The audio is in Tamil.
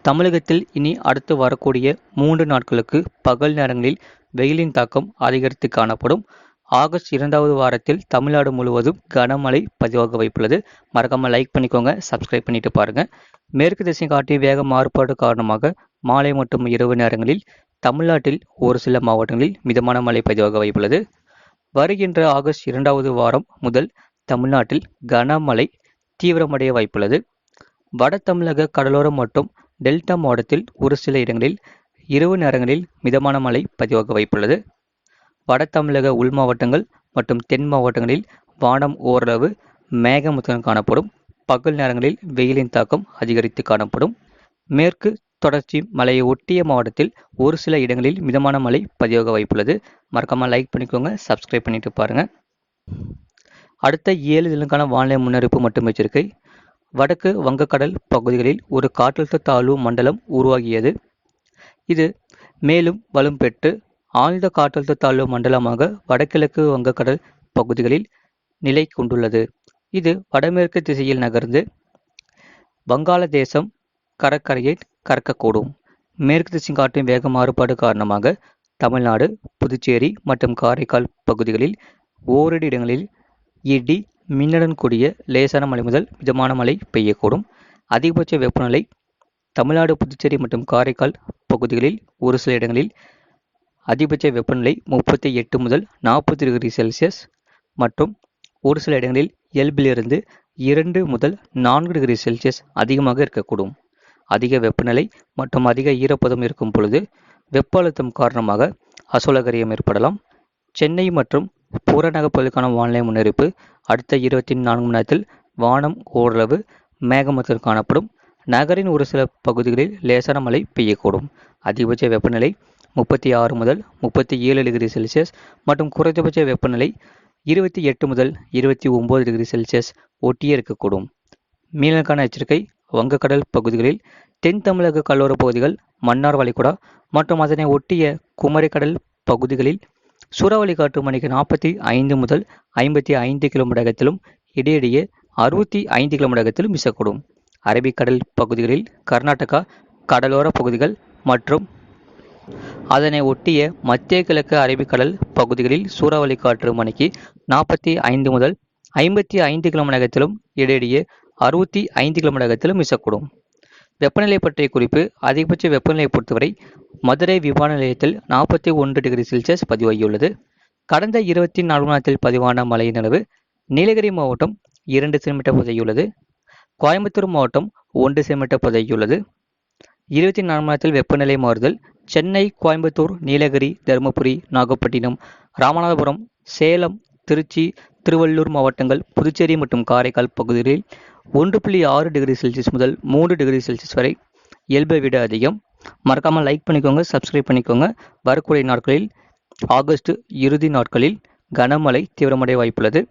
தமிழகத்தில் இனி அடுத்து வரக்கூடிய 3 நாட்களுக்கு பகல் நேரங்களில் வெயிலின் தாக்கம் அதிகரித்து காணப்படும். ஆகஸ்ட் 2வது வாரத்தில் தமிழ்நாடு முழுவதும் கனமழை பதிவாக வாய்ப்புள்ளது. மறக்காம லைக் பண்ணிக்கோங்க, சப்ஸ்கிரைப் பண்ணிட்டு பாருங்க. மேற்கு திசை காட்டி வேக மாறுபாடு காரணமாக மாலை மற்றும் இரவு நேரங்களில் தமிழ்நாட்டில் ஒரு சில மாவட்டங்களில் மிதமான மழை பதிவாக வாய்ப்புள்ளது. வருகின்ற ஆகஸ்ட் 2வது வாரம் முதல் தமிழ்நாட்டில் கனமழை தீவிரமடைய வாய்ப்புள்ளது. வட தமிழக கடலோரம் மற்றும் டெல்டா மாவட்டத்தில் ஒரு சில இடங்களில் இரவு நேரங்களில் மிதமான மழை பதிவாக வாய்ப்புள்ளது. வட தமிழக உள் மாவட்டங்கள் மற்றும் தென் மாவட்டங்களில் வானம் ஓரளவு மேகமூட்டத்துடன் காணப்படும். பகல் நேரங்களில் வெயிலின் தாக்கம் அதிகரித்து காணப்படும். மேற்கு தொடர்ச்சி மலையை ஒட்டிய மாவட்டத்தில் ஒரு சில இடங்களில் மிதமான மழை பதிவாக வாய்ப்புள்ளது. மறக்காம லைக் பண்ணிக்கோங்க, சப்ஸ்கிரைப் பண்ணிட்டு பாருங்க. அடுத்த 7 தினங்களுக்கான வானிலை முன்னறிவிப்பு மற்றும் எச்சரிக்கை. வடக்கு வங்கக்கடல் பகுதிகளில் ஒரு காற்றழுத்த தாழ்வு மண்டலம் உருவாகியது. இது மேலும் வலும் பெற்று ஆழ்ந்த காற்றழுத்த தாழ்வு மண்டலமாக வடகிழக்கு வங்கக்கடல் பகுதிகளில் நிலை கொண்டுள்ளது. இது வடமேற்கு திசையில் நகர்ந்து வங்காளதேசம் கடற்கரையை கடக்கக்கூடும். மேற்கு திசை காற்றின் வேக மாறுபாடு காரணமாக தமிழ்நாடு, புதுச்சேரி மற்றும் காரைக்கால் பகுதிகளில் ஓரிரு இடங்களில் இடி மின்னலுடன் கூடிய லேசான மழை முதல் மிதமான மழை பெய்யக்கூடும். அதிகபட்ச வெப்பநிலை தமிழ்நாடு, புதுச்சேரி மற்றும் காரைக்கால் பகுதிகளில் ஒரு சில இடங்களில் அதிகபட்ச வெப்பநிலை 38 முதல் 40 டிகிரி செல்சியஸ் மற்றும் ஒரு சில இடங்களில் இயல்பிலிருந்து 2 முதல் 4 டிகிரி செல்சியஸ் அதிகமாக இருக்கக்கூடும். அதிக வெப்பநிலை மற்றும் அதிக ஈரப்பதம் இருக்கும் பொழுது வெப்ப அழுத்தம் காரணமாக அசௌகரியம் ஏற்படலாம். சென்னை மற்றும் புறநகர் பகுதிக்கான வானிலை முன்னறிவிப்பு. அடுத்த 24 மணி நேரத்தில் வானம் ஓரளவு மேகமூட்டத்துடன் காணப்படும். நகரின் ஒரு சில பகுதிகளில் லேசான மழை பெய்யக்கூடும். அதிகபட்ச வெப்பநிலை 36 முதல் 37 டிகிரி செல்சியஸ் மற்றும் குறைந்தபட்ச வெப்பநிலை 28 முதல் 29 டிகிரி செல்சியஸ் ஒட்டியே இருக்கக்கூடும். மீனவர்களுக்கான எச்சரிக்கை. வங்கக்கடல் பகுதிகளில் தென் தமிழக கடலோர பகுதிகள், மன்னார் வளைகுடா மற்றும் அதனை ஒட்டிய குமரிக்கடல் பகுதிகளில் சூறாவளி காற்று மணிக்கு 45 முதல் 55 கிலோமீட்டர் வேகத்திலும் இடையிடையே 65 கிலோமீட்டர் வேகத்திலும் வீசக்கூடும். அரபிக்கடல் பகுதிகளில் கர்நாடகா கடலோர பகுதிகள் மற்றும் அதனை ஒட்டிய மத்திய கிழக்கு அரபிக்கடல் பகுதிகளில் சூறாவளி காற்று மணிக்கு 45 முதல் 55 கிலோமீட்டர் வேகத்திலும் இடையிடையே 65 கிலோமீட்டர் வேகத்திலும் வீசக்கூடும். வெப்பநிலை பற்றிய குறிப்பு. அதிகபட்ச வெப்பநிலையை பொறுத்தவரை மதுரை விமான நிலையத்தில் 41 டிகிரி செல்சியஸ் பதிவாகியுள்ளது. கடந்த 24 மணி நேரத்தில் பதிவான மழையின் அளவு நீலகிரி மாவட்டம் 2 சென்டிமீட்டர் பதிவாகியுள்ளது. கோயம்புத்தூர் மாவட்டம் 1 சென்டிமீட்டர் பதிவாகியுள்ளது. 24 மணி நேரத்தில் வெப்பநிலை மாறுதல். சென்னை, கோயம்புத்தூர், நீலகிரி, தருமபுரி, நாகப்பட்டினம், ராமநாதபுரம், சேலம், திருச்சி, திருவள்ளூர் மாவட்டங்கள், புதுச்சேரி மற்றும் காரைக்கால் பகுதிகளில் 1.6 டிகிரி செல்சியஸ் முதல் 3 டிகிரி செல்சியஸ் வரை இயல்பை விட அதிகம். மறக்காமல் லைக் பண்ணிக்கோங்க, சப்ஸ்கிரைப் பண்ணிக்கோங்க. வரக்கூடிய நாட்களில் ஆகஸ்ட் இறுதி நாட்களில் கனமழை தீவிரமடைய வாய்ப்புள்ளது.